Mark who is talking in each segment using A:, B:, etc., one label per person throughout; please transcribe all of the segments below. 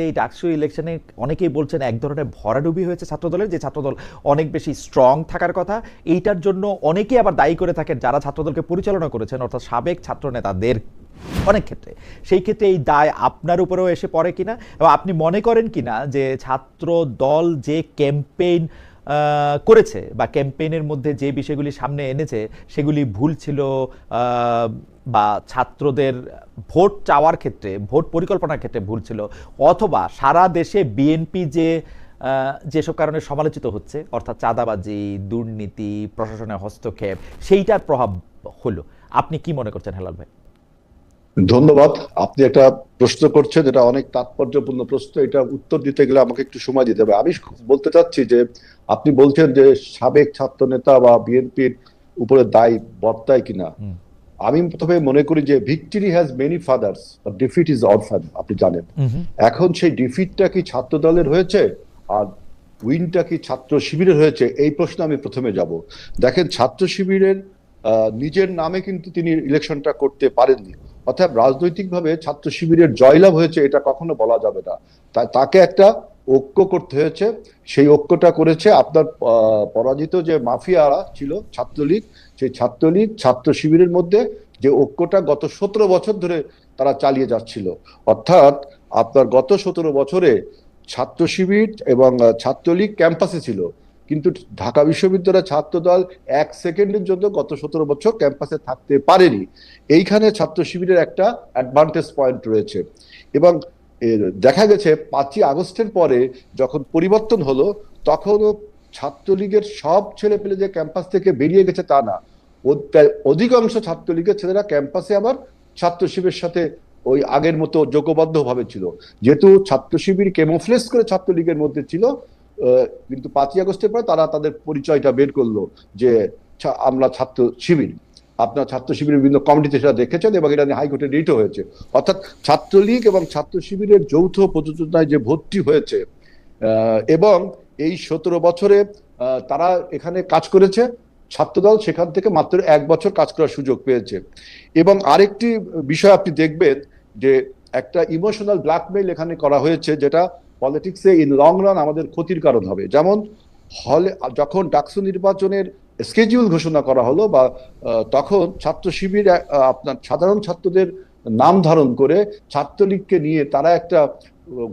A: এই ডাকসু ইলেকশনে অনেকেই বলছেন এক ধরনের ভরাডুবি হয়েছে ছাত্রদলের, যে ছাত্রদল অনেক বেশি স্ট্রং থাকার কথা। এইটার জন্য অনেকেই আবার দায়ী করে থাকেন যারা ছাত্রদলকে পরিচালনা করেছেন, অর্থাৎ সাবেক ছাত্র নেতাদের অনেক ক্ষেত্রে। সেই ক্ষেত্রে এই দায় আপনার উপরেও এসে পড়ে কিনা, এবং আপনি মনে করেন কিনা যে ছাত্র দল যে ক্যাম্পেইন করেছে বা ক্যাম্পেইনের মধ্যে যে বিষয়গুলি সামনে এনেছে সেগুলি ভুল ছিল, বা ছাত্রদের ভোট চাওয়ার ক্ষেত্রে, ভোট পরিকল্পনার ক্ষেত্রে ভুল ছিল, অথবা সারা দেশে বিএনপি যেসব কারণে সমালোচিত হচ্ছে, অর্থাৎ চাঁদাবাজি, দুর্নীতি, প্রশাসনের হস্তক্ষেপ, সেইটার প্রভাব হলো। আপনি কি মনে করছেন হেলাল ভাই?
B: ধন্যবাদ। আপনি একটা প্রশ্ন করছেন, এটা অনেক তাৎপর্যপূর্ণ প্রশ্ন। এটা উত্তর দিতে গেলে আমাকে একটু সময় দিতে হবে। আমি বলতে চাচ্ছি যে আপনি বলছেন যে সাবেক ছাত্র নেতা বা বিএনপির উপরে দায় বর্তায় কিনা। আমি প্রথমে মনে করি যে victory has many father's but defeat is orphan. আপনি জানেন, এখন সেই ডিফিটটা কি ছাত্র দলের হয়েছে আর উইনটা কি ছাত্র শিবিরের হয়েছে, এই প্রশ্নে আমি প্রথমে যাব। দেখেন, ছাত্র শিবিরের নিজের নামে কিন্তু তিনি ইলেকশনটা করতে পারেননি। অর্থাৎ রাজনৈতিকভাবে ছাত্র শিবিরের জয়লাভ হয়েছে এটা কখনো বলা যাবে না। তাকে একটা ঐক্য করতে হয়েছে। সেই ঐক্যটা করেছে আপনার পরাজিত যে মাফিয়ারা ছিল ছাত্রলীগ, সেই ছাত্রলীগ ছাত্র শিবিরের মধ্যে যে ঐক্যটা গত 17 বছর ধরে তারা চালিয়ে যাচ্ছিল। অর্থাৎ আপনার গত 17 বছরে ছাত্র শিবির এবং ছাত্রলীগ ক্যাম্পাসে ছিল, কিন্তু ঢাকা বিশ্ববিদ্যালয়ের ছাত্রদল 1 সেকেন্ডের জন্য গত 17 বছর ক্যাম্পাসে থাকতে পারেনি। এইখানে ছাত্র শিবিরের একটা অ্যাডভান্টেজ পয়েন্ট রয়েছে। এবং দেখা গেছে 5ই আগস্টের পরে যখন পরিবর্তন হলো, তখনও ছাত্রলীগের সব ছেলেপেলে যে ক্যাম্পাস থেকে বেরিয়ে গেছে তা না, অধিকাংশ ছাত্রলীগের ছেলেরা ক্যাম্পাসে আবার ছাত্র শিবিরের সাথে ওই আগের মতো যোগবদ্ধ ভাবে ছিল। যেহেতু ছাত্র শিবির কেমোফ্লেজ করে ছাত্রলীগের মধ্যে ছিল, কিন্তু 5ই আগস্টের পর তারা তাদের পরিচয়টা বের করলো যে আমরা ছাত্র শিবির। আপনার ছাত্র শিবিরের বিভিন্ন কমিটিতে সেটা দেখেছেন এবং এটা নিয়ে হাইকোর্টে রিটও হয়েছে। অর্থাৎ ছাত্রলীগ এবং ছাত্র শিবিরের যৌথ প্রযোজনায় যে ভর্তি হয়েছে, এবং এই 17 বছরে তারা এখানে কাজ করেছে, ছাত্রদল সেখান থেকে মাত্র 1 বছর কাজ করার সুযোগ পেয়েছে। এবং আরেকটি বিষয় আপনি দেখবেন যে একটা ইমোশনাল ব্ল্যাকমেইল এখানে করা হয়েছে, যেটা পলিটিক্সে ইন লং রান আমাদের ক্ষতির কারণ হবে। যেমন হলে যখন ডাকসু নির্বাচনের স্কেডিউল ঘোষণা করা হলো, বা তখন ছাত্র শিবির আপনার সাধারণ ছাত্রদের নাম ধারণ করে ছাত্রলীগকে নিয়ে তারা একটা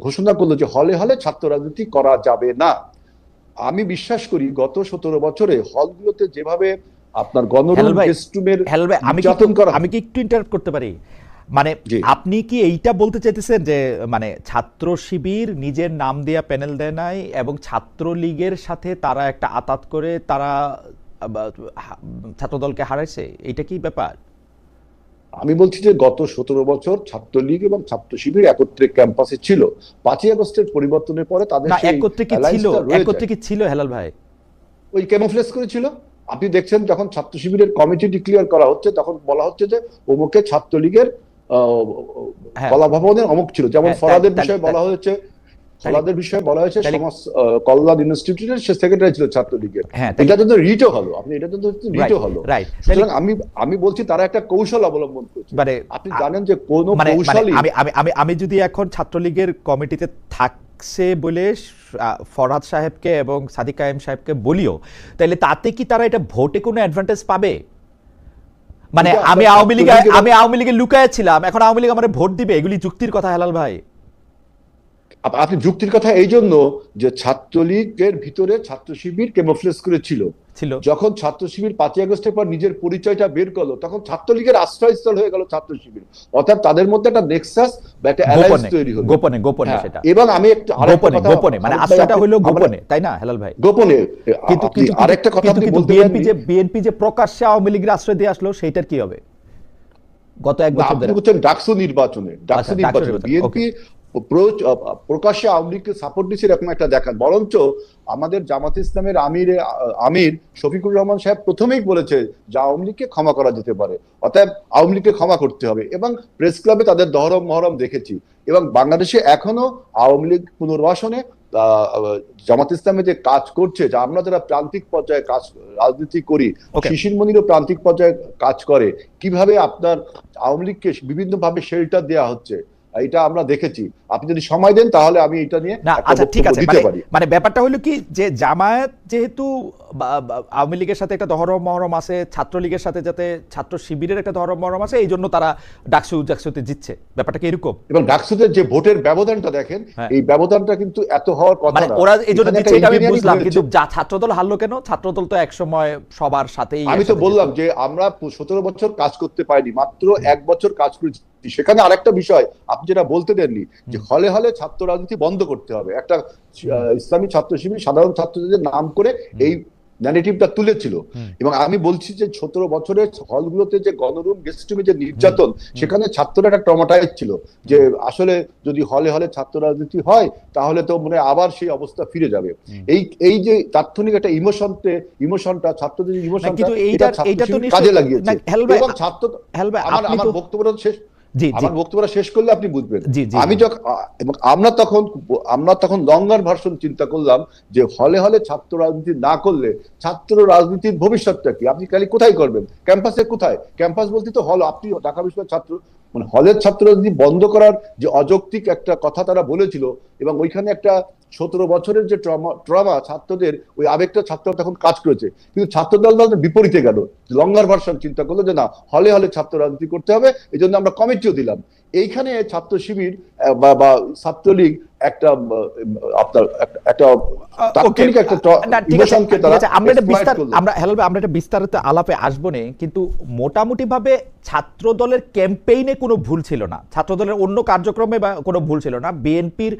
B: ঘোষণা করলো যে হলে হলে ছাত্র রাজনীতি করা যাবে না। আমি বিশ্বাস করি গত 17 বছরে হলগুলোতে যেভাবে আপনার গণরুম রেস্টরুমের নির্যাতন করা।
A: আমি কি একটু ইন্টারাপ্ট করতে পারি? মানে আপনি কি এইটা বলতে চাইতেছেন যে মানে ছাত্র শিবির নিজের নাম দিয়া প্যানেল দেয় নাই এবং ছাত্রলীগের সাথে তারা একটা আতাত করে তারা ছাত্রদলকে হারাইছে, এইটা কি ব্যাপার?
B: আমি বলছি যে গত 17 বছর ছাত্রলীগ এবং ছাত্র শিবির একত্রে ক্যাম্পাসে ছিল। 5ই আগস্টের পরিবর্তনের পরে তাদের
A: একত্রে কি ছিল হেলাল ভাই?
B: ওই ক্যামোফ্লেজ করেছিল। আপনি দেখছেন যখন ছাত্র শিবিরের কমিটি ডিক্লেয়ার করা হচ্ছে, তখন বলা হচ্ছে যে অমুকে ছাত্রলীগের কলা ভবনের অমুক ছিল। যেমন ফরাদের বিষয়ে বলা হয়েছে, ফলাদের বিষয়ে বলা হয়েছে সমাজ কল্যাণ ইনস্টিটিউটের সে সেক্রেটারি ছিল ছাত্রলীগের। এটা কিন্তু রিটও হলো, আপনি এটা কিন্তু রিটও হলো। সুতরাং আমি বলছি তারা একটা কৌশল অবলম্বন করছে। আপনি জানেন যে কোন কৌশলই
A: আমি যদি এখন ছাত্রলীগের কমিটিতে থাকছে বলে ফরহাদ সাহেবকে এবং সাদিক কায়েম সাহেবকে বলিও, তাহলে তাতে কি তারা এটা ভোটে কোনো অ্যাডভান্টেজ পাবে? মানে আমি আওয়ামী লীগে লুকায় ছিলাম, এখন আওয়ামী লীগ আমার ভোট দিবে, এগুলি যুক্তির কথা হেলাল ভাই?
B: আপনি যুক্তির কথা এই জন্য যে ছাত্রলীগের ভিতরে ছাত্র শিবির কেমোফ্লেজ করেছিল। যখন ছাত্র শিবির 5ই আগস্টের পর নিজের পরিচয়টা বের করলো, তখন ছাত্রলীগের আশ্রয়স্থল হয়ে গেল ছাত্র শিবির। অর্থাৎ তাদের মধ্যে একটা নেক্সাস বা একটা অ্যালায়েন্স তৈরি হলো
A: গোপনে সেটা।
B: এবং আমি একটু
A: গোপনে মানে আশ্রয়টা হলো গোপনে, তাই না হেলাল ভাই?
B: গোপনে। কিন্তু আরেকটা কথা আপনি বলতে পারেন,
A: বিএনপি যে প্রকাশ্যে আওয়ামী লীগের আশ্রয় দিয়ে আসলো সেইটার কি হবে? গত 1 বছর ধরে
B: বলছেন ডাকসু নির্বাচনে বিএনপি প্রকাশ্যে আওয়ামী লীগকে সাপোর্ট দিচ্ছে এরকম একটা দেখান। বরঞ্চ আমাদের জামাত ইসলামের আমির শফিকুর রহমান সাহেব প্রথমেই বলেছে যে আওয়ামী লীগকে ক্ষমা করা যেতে পারে, অতএব আওয়ামী লীগকে ক্ষমা করতে হবে। এবং প্রেস ক্লাবে তাদের দহরম মহরম দেখেছি। এবং বাংলাদেশে এখনো আওয়ামী লীগ পুনর্বাসনে জামাত ইসলামে যে কাজ করছে, যে আমরা যারা প্রান্তিক পর্যায়ে কাজ রাজনীতি করি, শিশির মনিরও প্রান্তিক পর্যায়ে কাজ করে, কিভাবে আপনার আওয়ামী লীগকে বিভিন্ন ভাবে শেল্টার দেওয়া হচ্ছে। এটা আমরা দেখেছি। আপনি যদি সময় দেন তাহলে আমি এটা নিয়ে
A: না
B: একটা
A: আচ্ছা ঠিক
B: বক্তব্য
A: আছে,
B: দিতে পারি।
A: মানে ব্যাপারটা হলো কি যে জামায়াত যেহেতু আওয়ামী লীগের সাথে একটা দহরম মহরম আছে, ছাত্রলীগের সাথে যাতে ছাত্র শিবিরের একটা দহরম মহরম আছে, এই জন্য তারা ডাকসুতে জিতছে, ব্যাপারটা কি এরকম?
B: এবং ডাকসুতে যে ভোটের ব্যবধানটা দেখেন,
A: হ্যাঁ।
B: এই ব্যবধানটা কিন্তু এত হওয়ার কথা
A: মানে
B: না।
A: ওরা এই জন্য
B: এখানে
A: দিচ্ছে
B: একটা
A: এটা আমি
B: engineering
A: বুঝলাম,
B: হয়েছে।
A: কিন্তু যা ছাত্রদল হারলো কেন? ছাত্রদল তো একসময় সবার সাথেই
B: আমি তো
A: একসাথে
B: বললাম
A: যেত।
B: যে আমরা 17 বছর কাজ করতে পারিনি, মাত্র 1 বছর কাজ করেছি। সেখানে আরেকটা বিষয় আপনি যেটা বলতে দেননি, যে হলে হলে ছাত্র রাজনীতি বন্ধ করতে হবে। একটা ইসলামী ছাত্র শিবির সাধারণ ছাত্রদের নাম করে এই ন্যারেটিভটা তুলেছিল। এবং আমি বলছি যে 17 বছরের হলগুলোতে যে গণরুম গেস্টরুমে যে নির্যাতন, সেখানে ছাত্ররা একটা ট্রমাটাইজ ছিল যে আসলে যদি হলে হলে ছাত্র রাজনীতি হয় তাহলে তো মানে আবার সেই অবস্থা ফিরে যাবে। এই যে তাৎক্ষণিক একটা ইমোশনটা ছাত্রদের
A: না,
B: ইমোশনটা,
A: কিন্তু
B: এটা
A: এইটা তো
B: ছাত্র কাজে লাগিয়েছে। এবং ছাত্র
A: হেল ভাই আপনি
B: আমার
A: তো
B: বক্তব্যটা শেষ,
A: জি জি
B: আমার বক্তব্যটা শেষ করলে আপনি বুঝবেন।
A: জি জি
B: আমি যখন এবং আমরা তখন লঙ্গার ভার্সন চিন্তা করলাম যে হলে হলে ছাত্র রাজনীতি না করলে ছাত্র রাজনীতির ভবিষ্যৎটা কি? আপনি খালি কোথায় করবেন? ক্যাম্পাসে কোথায়? ক্যাম্পাস বলতে তো হল। আপনি ঢাকা বিশ্ববিদ্যালয়ের ছাত্র, মানে হলের ছাত্র রাজনীতি বন্ধ করার যে অযৌক্তিক একটা কথা তারা বলেছিল, এবং ওইখানে একটা 17 বছরের যে ট্রমা ছাত্রদের, ওই আবেগটা ছাত্ররা তখন কাজ করেছে। কিন্তু ছাত্রদল বিপরীতে গেল, লঙ্গার ভার্সন চিন্তা করলো যে না, হলে হলে ছাত্র রাজনীতি করতে হবে, এই জন্য আমরা কমিটিও দিলাম। এইখানে ছাত্র শিবির বা ছাত্রলীগ একটা আপনার একটা তাৎক্ষণিক একটা ইমোশনকে তারা
A: আমরা একটা বিস্তারিত আলাপে আসবো না, কিন্তু মোটামুটি ভাবে ছাত্র দলের ক্যাম্পেইনে কোনো ভুল ছিল না, ছাত্র দলের অন্য কার্যক্রমে বা কোনো ভুল ছিল না, বিএনপির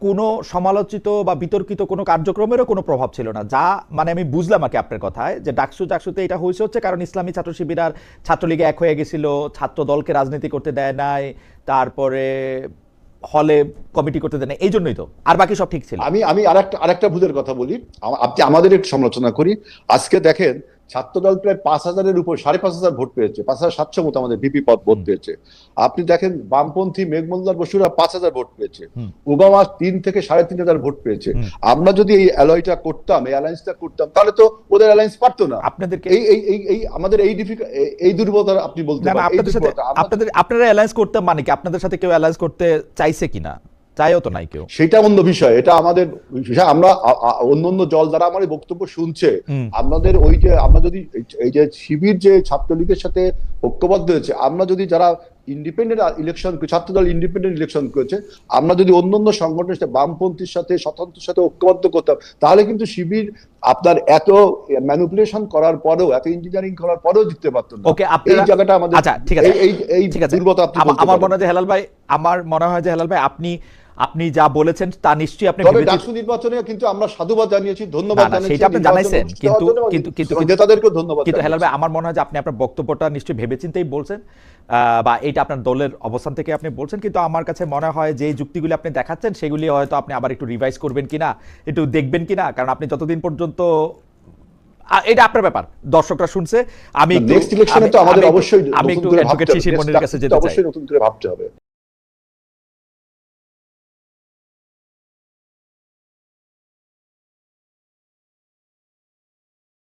A: কোনো সমালোচিত বা বিতর্কিত কোনো কার্যক্রমেরও কোনো প্রভাব ছিল না। যা মানে আমি বুঝলাম আর কি আপনার কথায়, যে ডাকসুতে এটা হচ্ছে কারণ ইসলামী ছাত্র শিবির আর ছাত্রলীগে এক হয়ে গেছিল, ছাত্র দলকে রাজনীতি করতে দেয় নাই, তারপরে হলে কমিটি করতে দেয় না, এই জন্যই তো, আর বাকি সব ঠিক ছিল।
B: আমি আরেকটা ভুলের কথা বলি। আপনি আমাদের একটু সমালোচনা করি। আজকে দেখেন ছাত্রদল প্রায় 5,000-এর উপর, 5,500 ভোট পেয়েছে, 5,700 মতো আমাদের ভিপি পদ ভোট পেয়েছে। আপনি দেখেন বামপন্থী মেঘমল্লার বসুরা 5,000 ভোট পেয়েছে, ওবামা 3 থেকে 3,500 ভোট পেয়েছে। আমরা যদি এই অ্যালয়টা করতাম, এই অ্যালায়েন্সটা করতাম, তাহলে তো ওদের অ্যালায়েন্স পারতো না।
A: আপনাদেরকে
B: এই আমাদের এই দুর্বলতা আপনি বলতে পারেন।
A: আপনাদের সাথে আপনারা অ্যালায়েন্স করতে মানে কি, আপনাদের সাথে কেউ অ্যালায়েন্স করতে চাইছে কিনা? চাইও তো নাই কেউ,
B: সেটা অন্য বিষয়। এটা আমাদের বিষয়। আমরা অন্য দল যারা আমার বক্তব্য শুনছে, আমাদের ওই যে আমরা যদি এই যে শিবির যে ছাত্রলীগের সাথে ঐক্যবদ্ধ হয়েছে, আমরা যদি যারা ইন্ডিপেন্ডেন্ট ইলেকশন, ছাত্রদল ইন্ডিপেন্ডেন্ট ইলেকশন করেছে, আমরা যদি অন্য সংগঠনের সাথে, বামপন্থীর সাথে, স্বতন্ত্রের সাথে ঐক্যবদ্ধ করতাম, তাহলে কিন্তু শিবির আপনার এত ম্যানিপুলেশন করার পরেও, এত ইঞ্জিনিয়ারিং করার পরেও জিততে পারতো না।
A: ওকে,
B: এই জায়গাটা আমাদের,
A: আচ্ছা ঠিক আছে,
B: এই দুর্বলতা আপনি বলতে
A: আমার
B: পারেন।
A: মনে হয় যে হেলাল ভাই, আমার মনে হয় যে হেলাল ভাই আপনি যা বলেছেন তা নিশ্চয়ই আপনি
B: তবে ডাকসু নির্বাচনে কিন্তু আমরা সাধুবাদ জানিয়েছি, ধন্যবাদ জানিয়েছি,
A: সেটা আপনি জানাইছেন, কিন্তু
B: নেতাদেরকেও ধন্যবাদ।
A: কিন্তু হেলাল ভাই আমার মনে হয় যে আপনি আপনার বক্তব্যটা নিশ্চয়ই ভেবেচিন্তেই বলছেন, বা এটা আপনার দলের অবস্থান থেকে আপনি বলছেন, কিন্তু আমার কাছে মনে হয় যে যুক্তিগুলি আপনি দেখাচ্ছেন সেগুলি হয়তো আপনি আবার একটু রিভাইজ করবেন কিনা, একটু দেখবেন কিনা, কারণ আপনি যতদিন পর্যন্ত, এটা আপনার ব্যাপার, দর্শকরা শুনছে। আমি
B: নেক্সট ইলেকশনে তো আমাদের অবশ্যই
A: আমি একটু অ্যাডভোকেট শিশির মনির কাছে যেতে চাই।
B: অবশ্যই নতুন করে ভাবতে হবে।